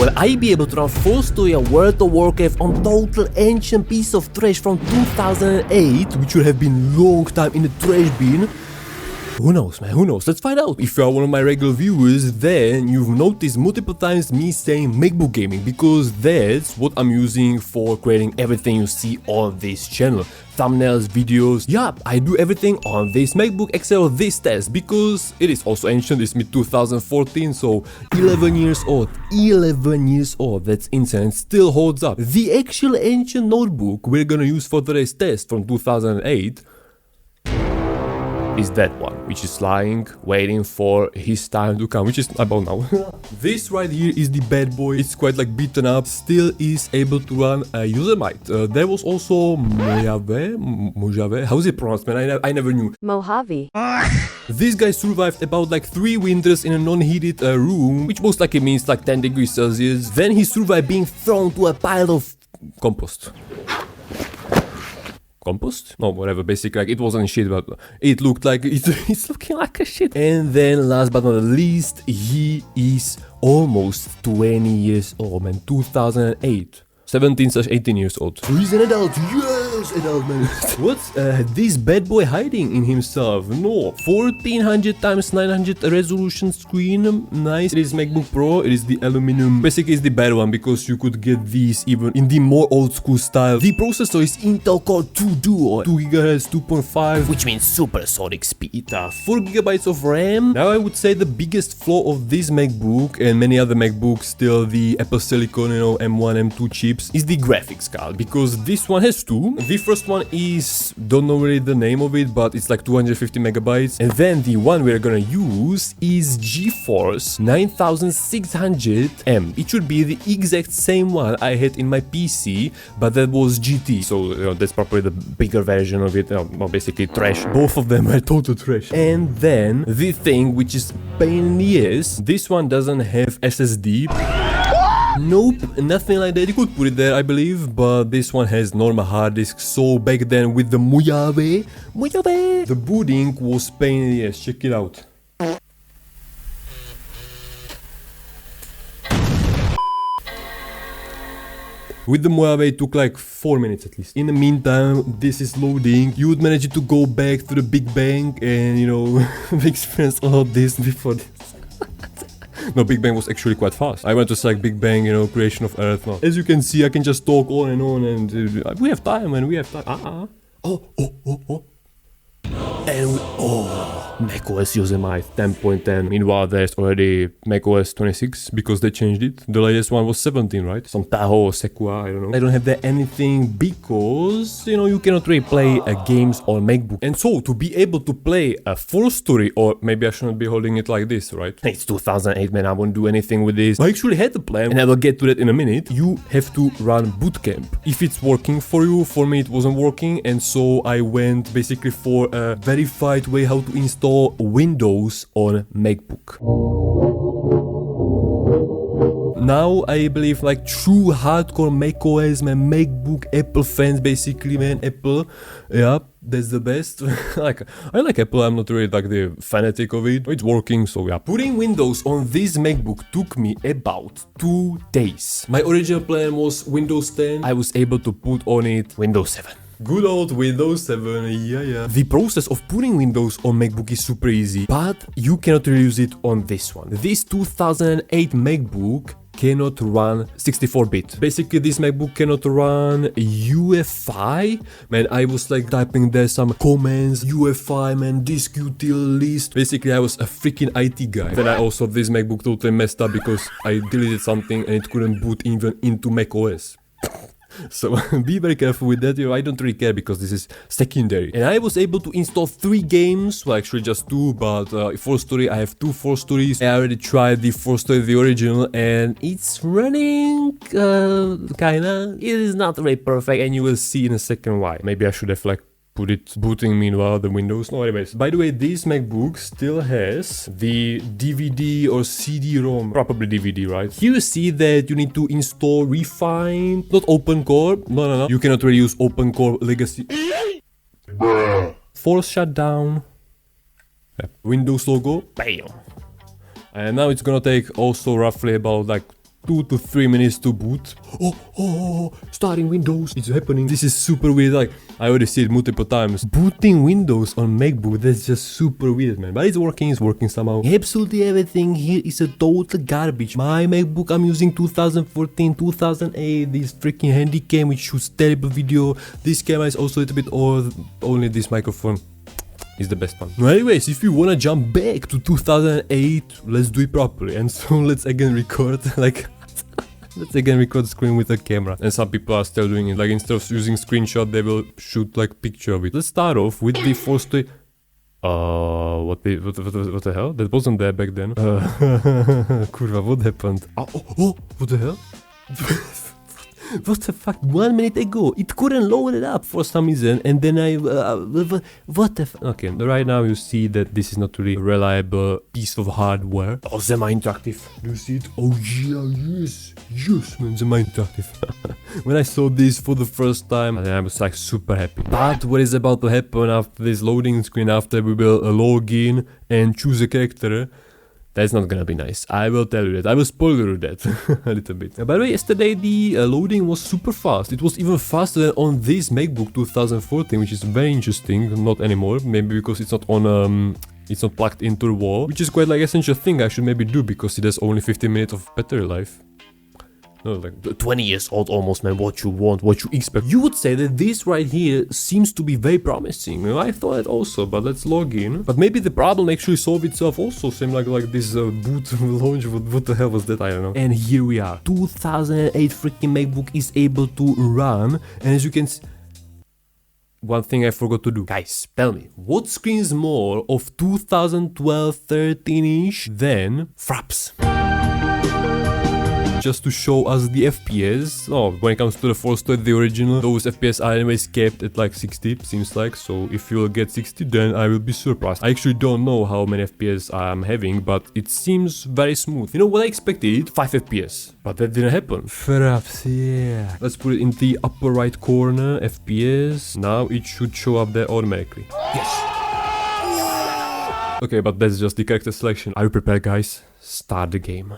Will I be able to run 4Story and World of Warcraft on total ancient piece of trash from 2008, which would have been long time in the trash bin? Who knows, man, who knows? Let's find out. If you are one of my regular viewers, then you've noticed multiple times me saying MacBook gaming, because that's what I'm using for creating everything you see on this channel. Thumbnails, videos, yeah, I do everything on this MacBook except this test, because it is also ancient. It's mid 2014, so 11 years old. 11 years old, that's insane, still holds up. The actual ancient notebook we're gonna use for today's test from 2008 is that one, which is lying, waiting for his time to come, which is about now. This right here is the bad boy. It's quite like beaten up, still is able to run a user might. There was also Mojave, how is it pronounced, man? I never knew. Mojave. This guy survived about like 3 winters in a non-heated room, which most likely means like 10 degrees Celsius. Then he survived being thrown to a pile of compost. Compost? No, whatever, basically, like, it wasn't shit, but it looked like it's looking like a shit. And then last but not least, he is almost 20 years old, man. 2008. 17/18 years old. So he's an adult. Yes, adult man. What's this bad boy hiding in himself? No. 1400x900 resolution screen. Nice. It is MacBook Pro. It is the aluminum. Basically, it's the bad one because you could get these even in the more old school style. The processor is Intel Core 2 Duo. 2 GHz, 2.5, which means supersonic speed. 4 GB of RAM. Now I would say the biggest flaw of this MacBook and many other MacBooks, still the Apple Silicon, you know, M1, M2 chips, is the graphics card, because this one has 2. The first one is, don't know really the name of it, but it's like 250 megabytes. And then the one we're gonna use is GeForce 9600M. It should be the exact same one I had in my PC, but that was GT. So, you know, that's probably the bigger version of it. Well, basically trash. Both of them are total trash. And then the thing which is pain in the ass, this one doesn't have SSD. Nope, nothing like that. You could put it there, I believe, but this one has normal hard disk. So back then with the Mojave, the booting was pain in the ass. Check it out. With the Mojave, it took like 4 minutes at least. In the meantime, this is loading. You would manage to go back to the Big Bang and, you know, experience all of this before this. No, Big Bang was actually quite fast. I went to select Big Bang, you know, creation of Earth. Now, as you can see, I can just talk on, and we have time, and we have time. Oh. And macOS Yosemite 10.10. Meanwhile, there's already macOS 26 because they changed it. The latest one was 17, right? Some Tahoe or Sequoia, I don't know. I don't have that anything because, you know, you cannot really play games on MacBook. And so, to be able to play a 4Story, or maybe I shouldn't be holding it like this, right? It's 2008, man, I won't do anything with this. I actually had the plan, and I will get to that in a minute. You have to run bootcamp. If it's working for you, for me it wasn't working, and so I went basically for a verified way how to install Windows on MacBook. Now I believe like true hardcore macOS, man, MacBook Apple fans basically, man, Apple, yeah, that's the best. Like, I like Apple, I'm not really like the fanatic of it. It's working, so yeah. Putting Windows on this MacBook took me about 2 days. My original plan was Windows 10. I was able to put on it Windows 7. Good old Windows 7, yeah. The process of putting Windows on MacBook is super easy, but you cannot really use it on this one. This 2008 MacBook cannot run 64-bit. Basically, this MacBook cannot run UEFI. Man, I was like typing there some commands, UEFI, man, disk util list. Basically, I was a freaking IT guy. Then I also, this MacBook totally messed up because I deleted something and it couldn't boot even into macOS. So be very careful with that, you know, I don't really care because this is secondary. And I was able to install 3 games, well actually just 2, but 4Story, I have 2 4Stories. I already tried the 4Story, the original, and it's running kinda. It is not really perfect, and you will see in a second why. Maybe I should have like put it booting meanwhile the Windows. No, anyways. By the way, this MacBook still has the DVD or CD-ROM, probably DVD, right? Here you see that you need to install Refine, not OpenCore. No. You cannot really use OpenCore Legacy. Force shutdown. Yeah. Windows logo. Bam. And now it's gonna take also roughly about like 2 to 3 minutes to boot. Oh, starting Windows, it's happening. This is super weird, like, I already see it multiple times. Booting Windows on MacBook, that's just super weird, man. But it's working somehow. Absolutely everything here is a total garbage. My MacBook, I'm using 2014, 2008, this freaking handy cam which shoots terrible video. This camera is also a little bit old, only this microphone is the best one. Anyways, if you wanna jump back to 2008, let's do it properly. And so let's again record, like, let's again record screen with a camera. And some people are still doing it, like instead of using screenshot, they will shoot like picture of it. Let's start off with the 4Story. What the hell? That wasn't there back then. Kurva, what happened? Oh, what the hell? What the fuck? 1 minute ago, it couldn't load it up for some reason, and then what the fuck? Okay, right now you see that this is not really a reliable piece of hardware. Oh, semi-interactive. Do you see it? Oh yeah, yes, man, semi-interactive. When I saw this for the first time, I was like super happy. But what is about to happen after this loading screen, after we will log in and choose a character? That's not gonna be nice. I will tell you that. I will spoil you that a little bit. By the way, yesterday the loading was super fast. It was even faster than on this MacBook 2014, which is very interesting. Not anymore, maybe because it's not on it's not plugged into the wall, which is quite like essential thing I should maybe do because it has only 15 minutes of battery life. No, like 20 years old almost, man. What you want, what you expect. You would say that this right here seems to be very promising. I thought it also, but let's log in. But maybe the problem actually solved itself also. Same like this boot launch. What the hell was that? I don't know. And here we are. 2008 freaking MacBook is able to run. And as you can see, one thing I forgot to do. Guys, tell me, what screams more of 2012 13-ish than Fraps? Just to show us the FPS. Oh, when it comes to the 4Story, the original, those FPS are anyways kept at like 60, seems like. So if you'll get 60, then I will be surprised. I actually don't know how many FPS I'm having, but it seems very smooth. You know what I expected? 5 FPS. But that didn't happen. Perhaps, yeah. Let's put it in the upper right corner, FPS. Now it should show up there automatically. Yes! Okay, but that's just the character selection. Are you prepared, guys? Start the game.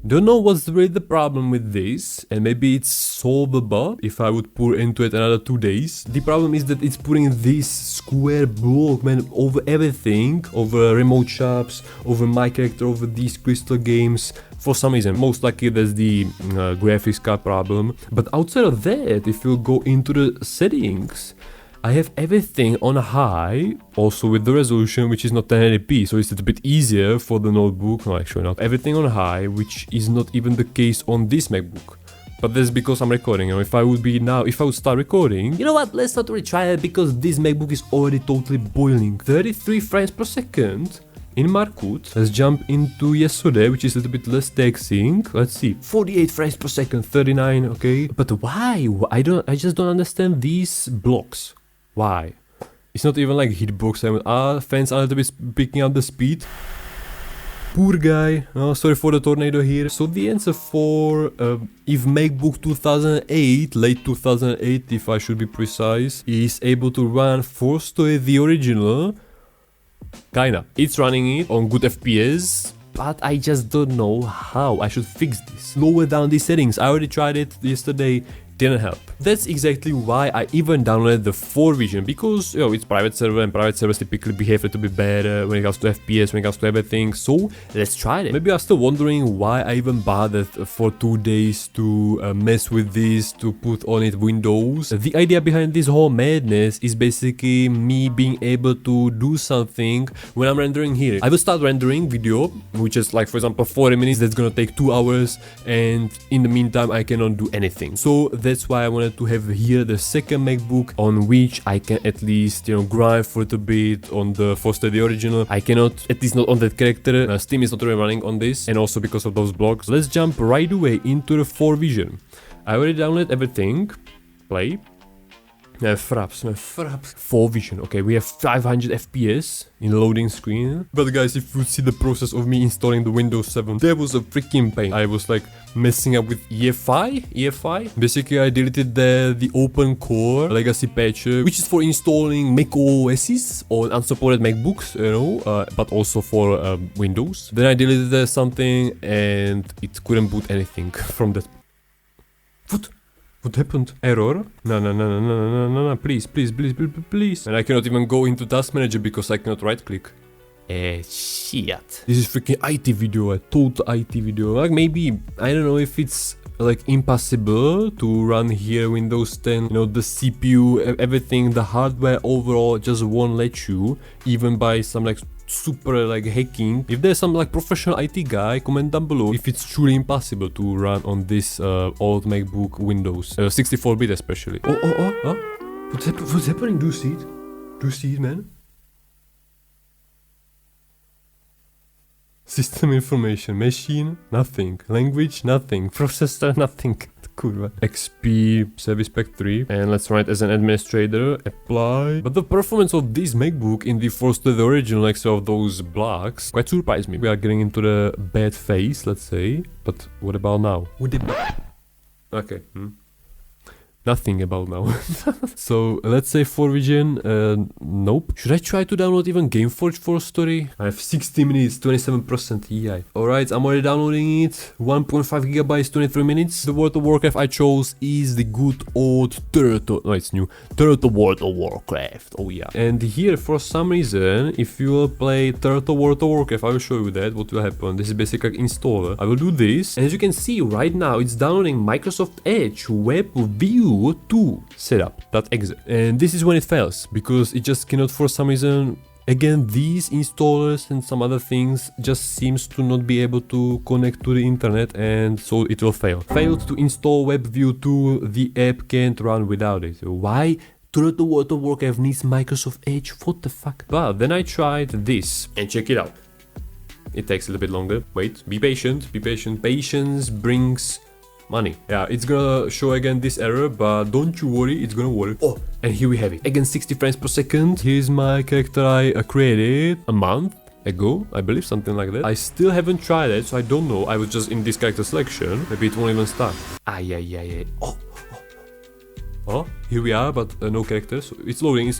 Don't know what's really the problem with this, and maybe it's solvable if I would pour into it another 2 days. The problem is that it's putting this square block, man, over everything, over remote shops, over my character, over these crystal games. For some reason, most likely that's the graphics card problem. But outside of that, if you go into the settings, I have everything on high, also with the resolution, which is not 1080p, so it's a bit easier for the notebook. No, actually not. Everything on high, which is not even the case on this MacBook. But that's because I'm recording, and if I would start recording, you know what, let's not retry it, because this MacBook is already totally boiling. 33 frames per second in Markut. Let's jump into yesterday, which is a little bit less taxing. Let's see, 48 frames per second, 39, okay. But why? I just don't understand these blocks. Why? It's not even like hitbox. Fans are a little bit picking up the speed. Poor guy. Oh, sorry for the tornado here. So the answer for if MacBook 2008, late 2008 if I should be precise, is able to run 4Story the original, kinda. It's running it on good FPS, but I just don't know how I should fix this. Lower down the settings. I already tried it yesterday. Didn't help. That's exactly why I even downloaded the 4Vision, because, you know, it's private server and private servers typically behave a little bit better when it comes to FPS, when it comes to everything. So let's try it. Maybe you're still wondering why I even bothered for 2 days to mess with this, to put on it Windows. The idea behind this whole madness is basically me being able to do something when I'm rendering here. I will start rendering video, which is like, for example, 40 minutes. That's gonna take 2 hours, and in the meantime I cannot do anything. So that's why I wanted to have here the second MacBook on which I can at least, you know, grind for a little bit on the 4Story original. I cannot, at least not on that character. Steam is not really running on this, and also because of those blocks. Let's jump right away into the 4Vision. I already downloaded everything. Play. Fraps, man, fraps. 4 vision, okay, we have 500 FPS in loading screen. But guys, if you see the process of me installing the Windows 7, that was a freaking pain. I was like messing up with EFI. Basically, I deleted the open core legacy patch, which is for installing Mac OSs on unsupported MacBooks, you know, but also for Windows. Then I deleted something and it couldn't boot anything from that. What happened? Error? No, please. And I cannot even go into Task Manager because I cannot right click. Shit. This is freaking IT video, a total IT video. Like maybe, I don't know if it's like impossible to run here Windows 10, you know, the CPU, everything, the hardware overall just won't let you, even by some like super like hacking. If there's some like professional IT guy, comment down below if it's truly impossible to run on this old MacBook Windows, 64-bit especially. What's happening? Do you see it, man? System information, machine, nothing. Language, nothing. Processor, nothing. Kurwa. XP, Service Pack 3. And let's run it as an administrator. Apply. But the performance of this MacBook in the 4Story, the original, like so of those blocks, quite surprised me. We are getting into the bad phase, let's say. But what about now? Okay. Nothing about now. So let's say 4 vision, nope. Should I try to download even Gameforge 4Story? I have 60 minutes, 27% EI. Alright, I'm already downloading it. 1.5 gigabytes, 23 minutes. The World of Warcraft I chose is the good old it's new. Turtle World of Warcraft, oh yeah. And here, for some reason, if you will play Turtle World of Warcraft, I will show you that, what will happen. This is basically like installer. I will do this, and as you can see right now, it's downloading Microsoft Edge Web View 2 setup.exe, and this is when it fails because it just cannot, for some reason. Again, these installers and some other things just seems to not be able to connect to the internet, and so it will fail. Failed to install WebView 2, the app can't run without it. Why? Turtle World of Warcraft needs Microsoft Edge, what the fuck? But then I tried this, and check it out. It takes a little bit longer. Wait, be patient, be patient. Patience brings money. Yeah, it's gonna show again this error, but don't you worry, it's gonna work. Oh, and here we have it. Again, 60 frames per second. Here's my character I created a month ago, I believe, something like that. I still haven't tried it, so I don't know. I was just in this character selection. Maybe it won't even start. Oh, here we are, but no characters. So it's loading. It's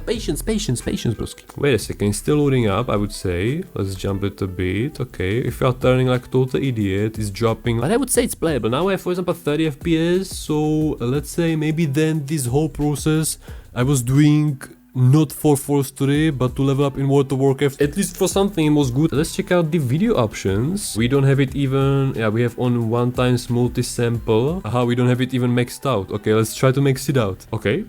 patience, broski. Wait a second, it's still loading up, I would say. Let's jump it a bit. Okay, if you are turning like total idiot, it's dropping. But I would say it's playable. Now I have, for example, 30 FPS. So let's say maybe then this whole process I was doing not for 4Story, but to level up in World of Warcraft. At least for something it was good. Let's check out the video options. We don't have it even. Yeah, we have on 1x multi-sample. Aha, we don't have it even maxed out. Okay, let's try to max it out. Okay.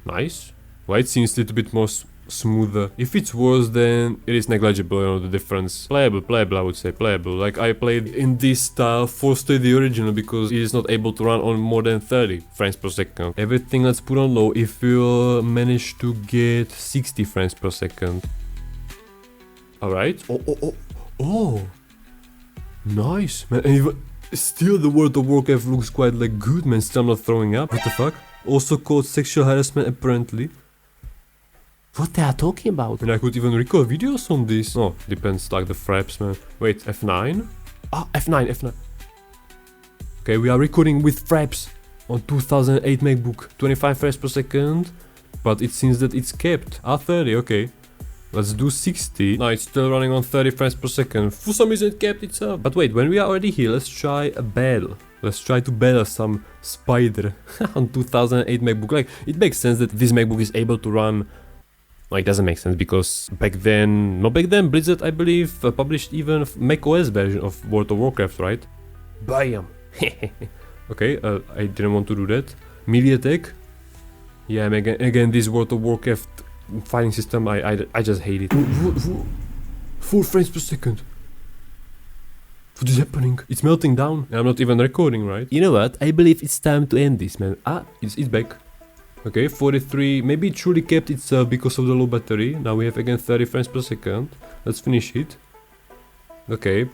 Nice. Well, it seems a little bit more smoother. If it's worse, then it is negligible, you know, the difference. Playable, I would say, playable. Like, I played in this style 4Story the original because it is not able to run on more than 30 frames per second. Everything let's put on low if you manage to get 60 frames per second. Alright. Oh. Nice, man. And even still the World of Warcraft looks quite like good, man. Still I'm not throwing up. What the fuck? Also called sexual harassment, apparently. What they are talking about? And I could even record videos on this. Oh, depends, like the fraps, man. Wait, F9? Ah, F9. Okay, we are recording with fraps on 2008 MacBook. 25 frames per second. But it seems that it's capped. Ah, 30, okay. Let's do 60. No, it's still running on 30 frames per second. For some reason it kept itself. But wait, when we are already here, let's try a battle. Let's try to battle some spider on 2008 MacBook. Like, it makes sense that this MacBook is able to run. Like, it doesn't make sense because back then, Blizzard, I believe, published even macOS version of World of Warcraft, right? Bam! Okay, I didn't want to do that. MediaTek. Yeah, again, this World of Warcraft fighting system, I just hate it. 4 frames per second. What is happening? It's melting down. I'm not even recording, right? You know what? I believe it's time to end this, man. Ah, it's back. Okay, 43. Maybe it truly kept itself because of the low battery. Now we have again 30 frames per second. Let's finish it. Okay.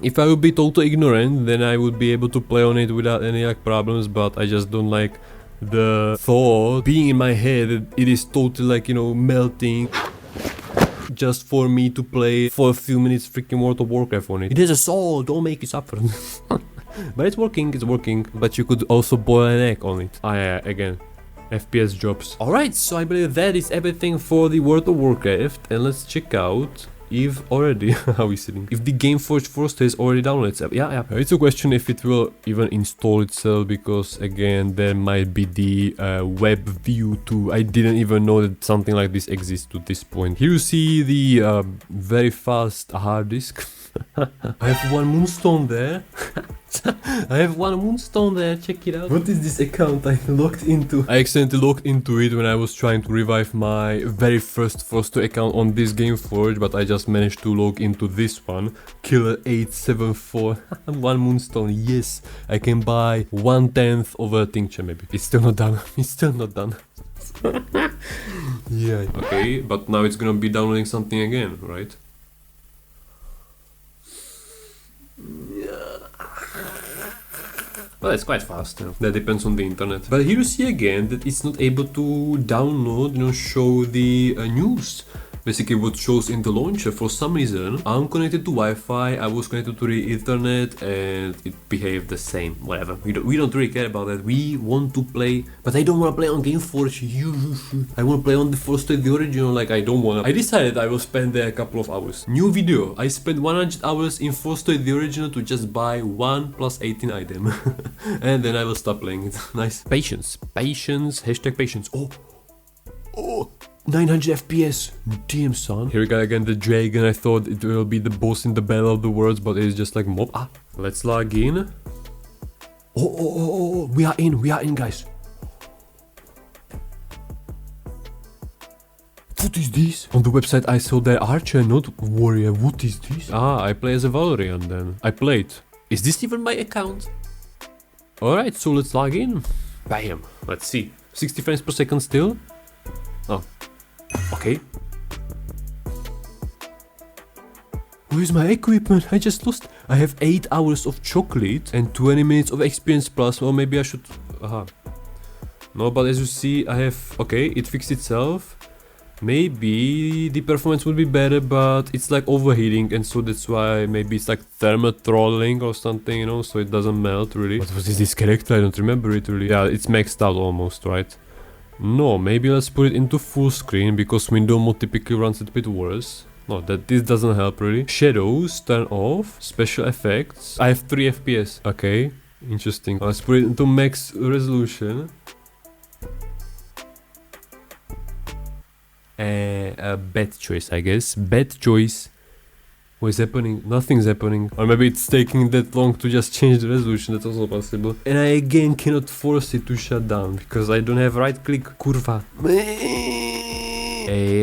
If I would be totally ignorant, then I would be able to play on it without any like problems, but I just don't like the thought being in my head that it is totally like, you know, melting just for me to play for a few minutes freaking World of Warcraft on it. It is a soul, don't make it suffer. But it's working, but you could also boil an egg on it. Again, FPS drops. Alright, so I believe that is everything for the World of Warcraft, and let's check out if already, how is it? If the Gameforge 4Story is already downloaded itself. Yeah. It's a question if it will even install itself, because again, there might be the web view too. I didn't even know that something like this exists to this point. Here you see the very fast hard disk. I have one moonstone there. I have one moonstone there, check it out. What is this account I logged into? I accidentally logged into it when I was trying to revive my very first 4Story account on this Gameforge, but I just managed to log into this one. Killer874. One moonstone, yes. I can buy 1/10 of a tincture maybe. It's still not done. It's still not done. Yeah. Okay, but now it's gonna be downloading something again, right? Well, it's quite fast. That depends on the internet. But here you see again that it's not able to download, you know, show the news. Basically what shows in the launcher, for some reason I'm connected to Wi-Fi, I was connected to the internet, and it behaved the same. Whatever, we don't really care about that. We want to play, but I don't want to play on Gameforge. I want to play on the 4Story, the original. Like, I don't want to. I decided I will spend there a couple of hours. New video, I spent 100 hours in 4Story, the original, to just buy 1 + 18 item. And then I will stop playing it. Nice. Patience, hashtag patience. Oh, 900 FPS. Damn, son. Here we go again, the dragon. I thought it will be the boss in the Battle of the Worlds, but it's just like mob. Let's log in. Oh, we are in, guys. What is this? On the website I saw that archer, not warrior. What is this? I play as a Valorian then. I played. Is this even my account? Alright, so let's log in. Bam. Let's see. 60 frames per second still? Oh. Okay. Where's my equipment? I just lost. I have 8 hours of chocolate and 20 minutes of experience plus. Well, maybe I should... No, but as you see, I have... Okay, it fixed itself. Maybe the performance would be better, but it's like overheating, and so that's why maybe it's like thermal throttling or something, you know, so it doesn't melt really. What was this character? I don't remember it really. Yeah, it's maxed out almost, right? No, maybe let's put it into full screen, because window mode typically runs it a bit worse. No, this doesn't help really. Shadows, turn off. Special effects. I have 3 FPS. Okay, interesting. Let's put it into max resolution. A bad choice, I guess. Bad choice. What is happening? Nothing's happening. Or maybe it's taking that long to just change the resolution. That's also possible. And I again cannot force it to shut down, because I don't have right click. Kurva.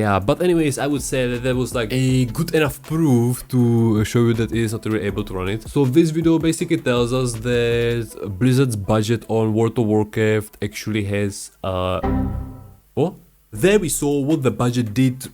Yeah, but anyways, I would say that was like a good enough proof to show you that it is not really able to run it. So this video basically tells us that Blizzard's budget on World of Warcraft actually has there we saw what the budget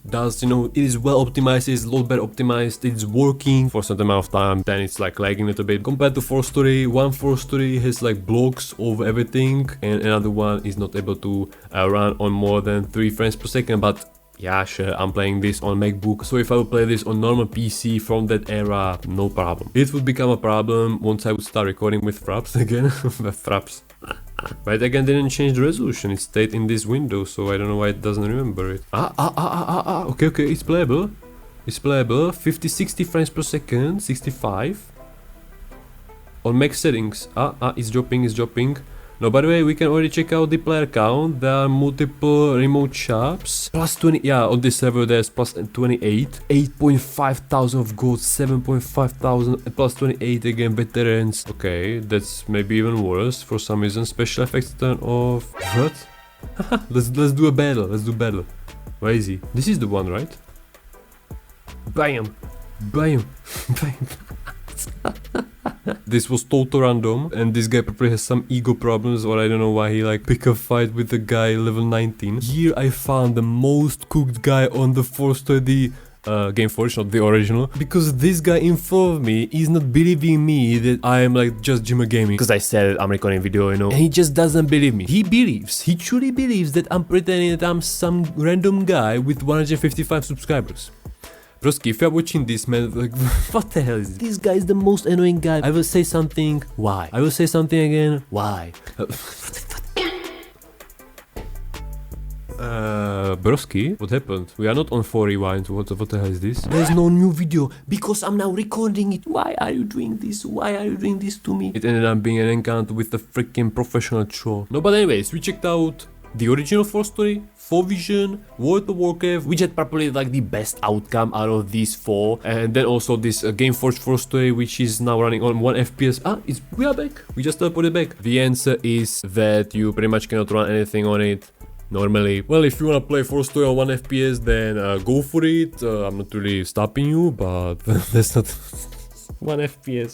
does, you know, it is well optimized, it is a lot better optimized, it's working for a certain amount of time, then it's like lagging a little bit. Compared to 4Story, one 4Story has like blocks over everything, and another one is not able to run on more than 3 frames per second, but yeah, sure, I'm playing this on MacBook, so if I would play this on normal PC from that era, no problem. It would become a problem once I would start recording with fraps again. Fraps. But again, didn't change the resolution, it stayed in this window, so I don't know why it doesn't remember it. Okay, it's playable. It's playable, 50-60 frames per second, 65. On max settings, it's dropping. No, by the way, we can already check out the player count. There are multiple remote shops. Plus 20, yeah, on this server there's plus 28. 8.5 thousand of gold, 7.5 thousand, plus 28 again, veterans. Okay, that's maybe even worse for some reason. Special effects turn off. What? let's do a battle, Where is he? This is the one, right? Bam! This was total random, and this guy probably has some ego problems, or I don't know why he like pick a fight with the guy level 19. Here I found the most cooked guy on the 4Story, Gameforge, not the original, because this guy in front of me is not believing me that I am like just Jimmer Gaming, because I said I'm recording video, you know, and he just doesn't believe me. He truly believes that I'm pretending that I'm some random guy with 155 subscribers. Broski, if you're watching this, man, like, what the hell is this? This guy is the most annoying guy. I will say something, why? I will say something again, why? Broski, what happened? We are not on 4 Rewind, what the hell is this? There's no new video, because I'm now recording it. Why are you doing this? Why are you doing this to me? It ended up being an encounter with a freaking professional troll. No, but anyways, we checked out the original 4Story, 4Vision, World of Warcraft, which had probably like the best outcome out of these 4, and then also this Gameforge 4Story, which is now running on 1 FPS. We are back. We just put it back. The answer is that you pretty much cannot run anything on it normally. Well, if you wanna play 4Story on 1 FPS, then go for it. I'm not really stopping you, but that's not 1 FPS.